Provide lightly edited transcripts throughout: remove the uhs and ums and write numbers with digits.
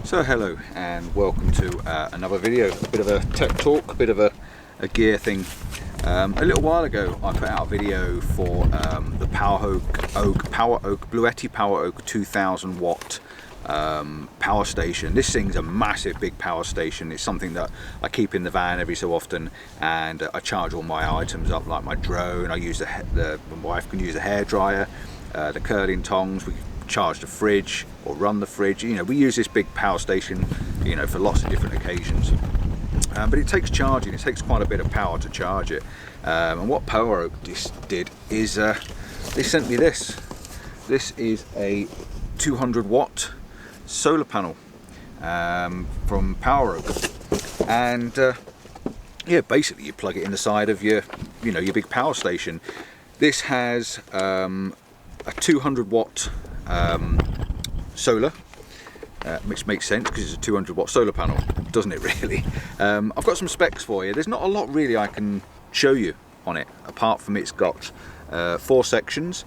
So hello and welcome to another video, a bit of a tech talk, a bit of a gear thing. A little while ago I put out a video for the PowerOak Bluetti PowerOak 2000 watt power station. This thing's a massive big power station. It's something that I keep in the van every so often, and I charge all my items up, like my drone. I use my wife can use the hairdryer, the curling tongs. We charge the fridge or run the fridge. You know, we use this big power station, you know, for lots of different occasions. But it takes charging. It takes quite a bit of power to charge it. And what PowerOak did is they sent me this. This is a 200 watt solar panel from PowerOak, and yeah, basically you plug it in the side of your big power station. This has a 200 watt solar, which makes sense because it's a 200 watt solar panel, doesn't it really? I've got some specs for you. There's not a lot really I can show you on it, apart from it's got 4 sections.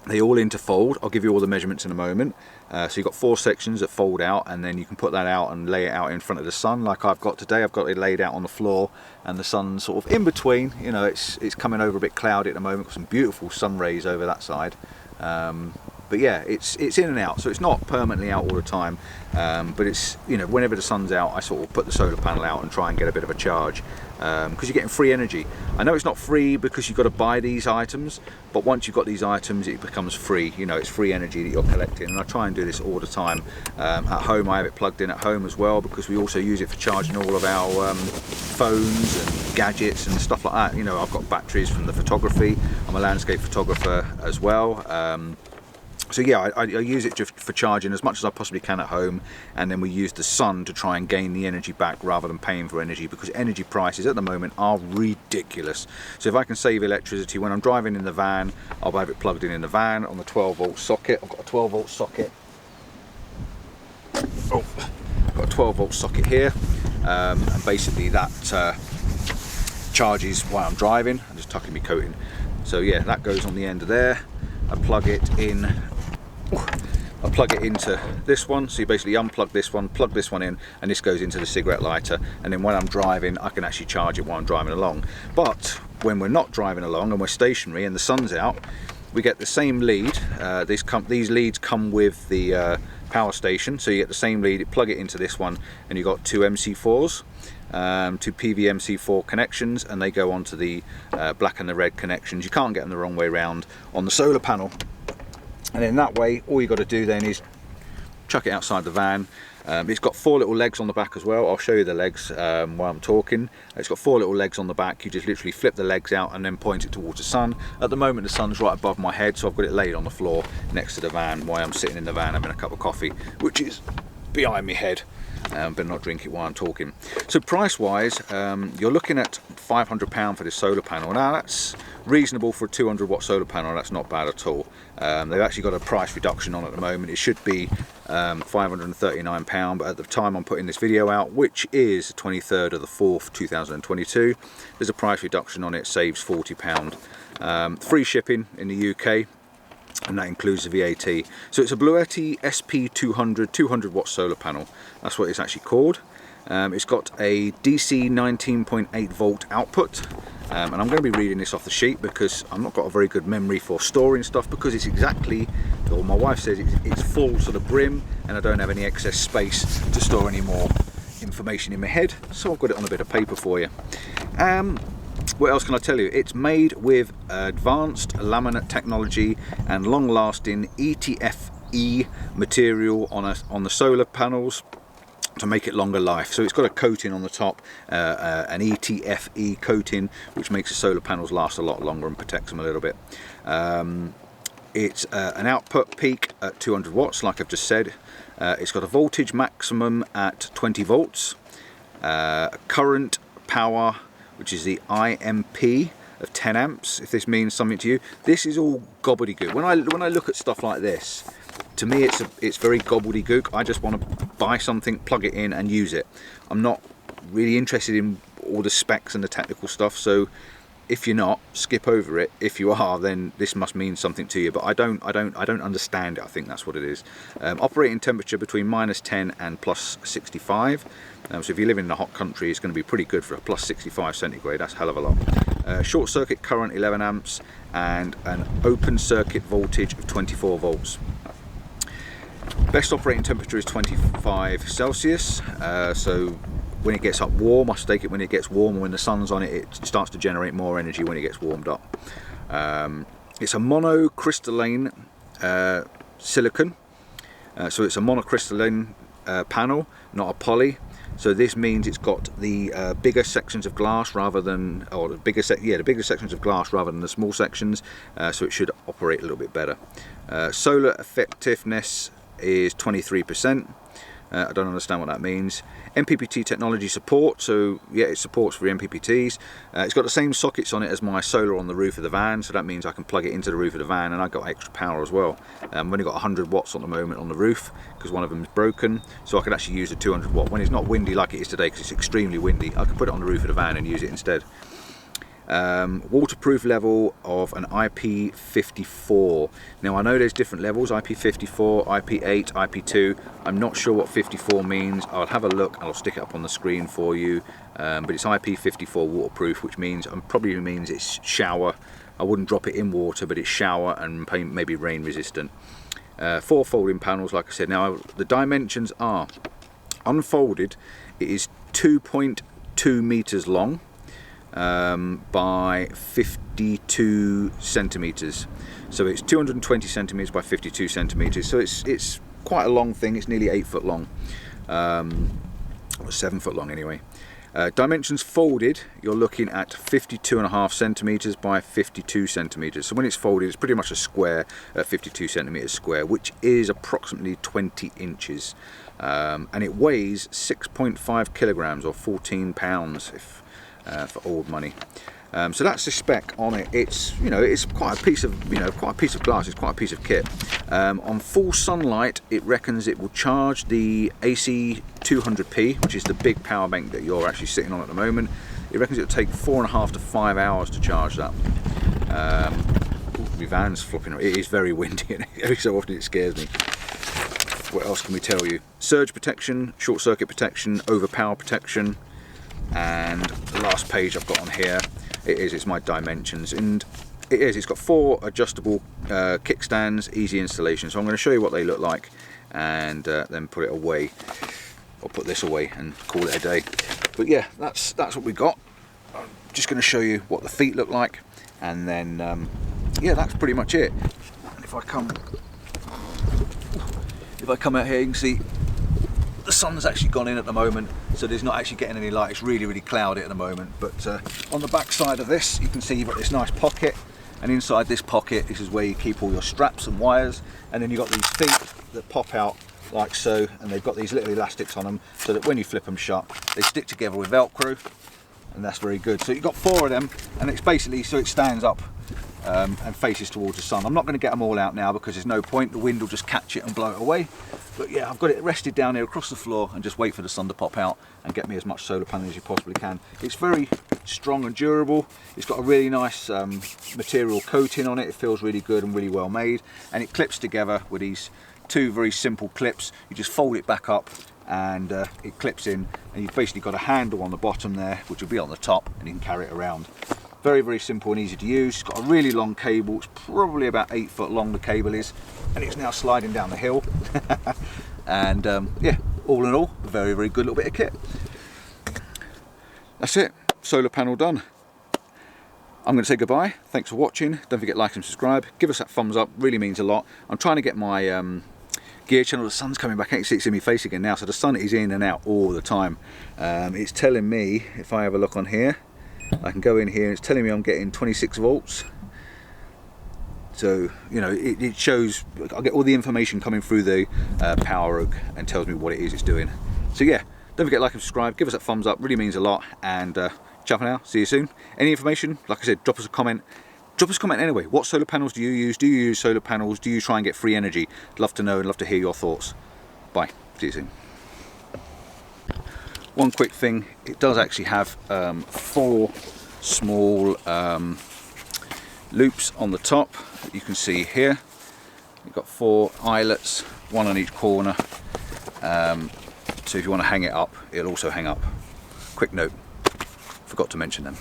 They all interfold. I'll give you all the measurements in a moment. So you've got 4 sections that fold out, and then you can put that out and lay it out in front of the sun, like I've got today. I've got it laid out on the floor, and the sun's sort of in between. You know, it's coming over a bit cloudy at the moment. Got some beautiful sun rays over that side. But yeah, it's in and out, so it's not permanently out all the time. But it's, you know, whenever the sun's out, I sort of put the solar panel out and try and get a bit of a charge, because you're getting free energy. I know it's not free because you've got to buy these items, but once you've got these items, it becomes free. You know, it's free energy that you're collecting, and I try and do this all the time. At home, I have it plugged in at home as well, because we also use it for charging all of our phones and gadgets and stuff like that. You know, I've got batteries from the photography. I'm a landscape photographer as well. So yeah, I use it just for charging as much as I possibly can at home, and then we use the sun to try and gain the energy back rather than paying for energy, because energy prices at the moment are ridiculous. So if I can save electricity when I'm driving in the van, I'll have it plugged in the van on the 12 volt socket. I've got a 12 volt socket. Oh, I've got a 12 volt socket here, and basically that charges while I'm driving. I'm just tucking my coat in. So yeah, that goes on the end of there. I plug it in. I plug it into this one, so you basically unplug this one, plug this one in, and this goes into the cigarette lighter, and then when I'm driving I can actually charge it while I'm driving along. But when we're not driving along and we're stationary and the sun's out, we get the same lead. These leads come with the power station, so you get the same lead. You plug it into this one, and you've got 2 MC4s, 2 PV-MC4 connections, and they go onto the black and the red connections. You can't get them the wrong way round on the solar panel. And then that way, all you got to do then is chuck it outside the van. It's got 4 little legs on the back as well. I'll show you the legs while I'm talking. It's got 4 little legs on the back. You just literally flip the legs out and then point it towards the sun. At the moment, the sun's right above my head, so I've got it laid on the floor next to the van while I'm sitting in the van having a cup of coffee, which is behind my head. But not drink it while I'm talking. So price wise, you're looking at £500 for this solar panel. Now that's reasonable for a 200 watt solar panel. That's not bad at all. They've actually got a price reduction on at the moment. It should be £539, but at the time I'm putting this video out, which is 23rd of the 4th 2022, there's a price reduction on it. Saves £40. Free shipping in the UK, and that includes the VAT. So it's a Bluetti SP200 200 watt solar panel. That's what it's actually called. It's got a DC 19.8 volt output, and I'm going to be reading this off the sheet because I've not got a very good memory for storing stuff, because it's exactly, or my wife says it's full to the brim, and I don't have any excess space to store any more information in my head, so I've got it on a bit of paper for you. What else can I tell you? It's made with advanced laminate technology and long-lasting ETFE material on the solar panels to make it longer life. So it's got a coating on the top, an ETFE coating, which makes the solar panels last a lot longer and protects them a little bit. It's an output peak at 200 watts, like I've just said. It's got a voltage maximum at 20 volts, current power, which is the IMP, of 10 amps, if this means something to you. This is all gobbledygook. When I look at stuff like this, to me it's very gobbledygook. I just want to buy something, plug it in and use it. I'm not really interested in all the specs and the technical stuff, so If you're not, skip over it. If you are, then this must mean something to you, but I don't understand it. I think that's what it is. Operating temperature between -10 and +65. So if you live in a hot country, it's going to be pretty good for a +65 centigrade. That's a hell of a lot. Short circuit current 11 amps and an open circuit voltage of 24 volts. Best operating temperature is 25 Celsius. So when it gets up warm, I take it when it gets warm, when the sun's on it, it starts to generate more energy when it gets warmed up. It's a monocrystalline silicon. So it's a monocrystalline panel, not a poly. So this means it's got the bigger sections of glass rather than, or the bigger sections of glass rather than the small sections. So it should operate a little bit better. Solar effectiveness is 23%. I don't understand what that means. MPPT technology support, so yeah, it supports for MPPTs. It's got the same sockets on it as my solar on the roof of the van, so that means I can plug it into the roof of the van, and I've got extra power as well. I've only got 100 watts at the moment on the roof because one of them is broken, so I can actually use a 200 watt when it's not windy like it is today, because it's extremely windy. I can put it on the roof of the van and use it instead. Waterproof level of an IP54. Now I know there's different levels, IP54, IP8, IP2. I'm not sure what 54 means. I'll have a look and I'll stick it up on the screen for you. But it's IP54 waterproof, which means probably means it's shower. I wouldn't drop it in water, but it's shower and maybe rain resistant. 4 folding panels, like I said. Now the dimensions are unfolded. It is 2.2 meters long. By 52 centimeters, so it's 220 centimeters by 52 centimeters, so it's quite a long thing. It's nearly 8 foot long, or 7 foot long anyway. Dimensions folded, you're looking at 52.5 centimeters by 52 centimeters. So when it's folded, it's pretty much a square at 52 centimeters square, which is approximately 20 inches, and it weighs 6.5 kilograms or 14 pounds if for old money. So that's the spec on it. It's, you know, it's quite a piece of, quite a piece of glass. It's quite a piece of kit. On full sunlight, it reckons it will charge the AC 200p, which is the big power bank that you're actually sitting on at the moment. It reckons it will take 4.5 to 5 hours to charge that. My van's flopping. It is very windy, and every so often it scares me. What else can we tell you? Surge protection, short circuit protection, overpower protection. And the last page I've got on here, it's my dimensions, and it's got 4 adjustable kickstands, easy installation. So I'm going to show you what they look like, and then put it away, or put this away and call it a day. But yeah, that's what we got. I'm just going to show you what the feet look like, and then yeah, that's pretty much it. And if I come out here, you can see the sun's actually gone in at the moment, so there's not actually getting any light. It's really cloudy at the moment. But on the back side of this, you can see you've got this nice pocket, and inside this pocket, this is where you keep all your straps and wires. And then you've got these feet that pop out like so, and they've got these little elastics on them, so that when you flip them shut, they stick together with Velcro, and that's very good. So you've got 4 of them, and it's basically so it stands up and faces towards the sun. I'm not going to get them all out now because there's no point. The wind will just catch it and blow it away. But yeah, I've got it rested down here across the floor, and just wait for the sun to pop out and get me as much solar panel as you possibly can. It's very strong and durable. It's got a really nice material coating on it. It feels really good and really well made, and it clips together with these 2 very simple clips. You just fold it back up, and it clips in, and you've basically got a handle on the bottom there, which will be on the top, and you can carry it around. Very simple and easy to use. It's got a really long cable. It's probably about 8 foot long, the cable is, and it's now sliding down the hill. And yeah, all in all, a very good little bit of kit. That's it, solar panel done. I'm going to say goodbye. Thanks for watching. Don't forget to like and subscribe. Give us that thumbs up, really means a lot. I'm trying to get my gear channel. The sun's coming back. I can see it's in my face again now, so the sun is in and out all the time. It's telling me, if I have a look on here, I can go in here and it's telling me I'm getting 26 volts. So, you know, it shows, I get all the information coming through the PowerOak and tells me what it is it's doing. So yeah, don't forget to like and subscribe, give us that thumbs up, really means a lot, and ciao for now, see you soon. Any information, like I said, drop us a comment. Drop us a comment anyway. What solar panels do you use? Do you use solar panels? Do you try and get free energy? I'd love to know and love to hear your thoughts. Bye, see you soon. One quick thing, it does actually have 4 small loops on the top that you can see here. You've got 4 eyelets, 1 on each corner, so if you want to hang it up, it'll also hang up. Quick note, forgot to mention them.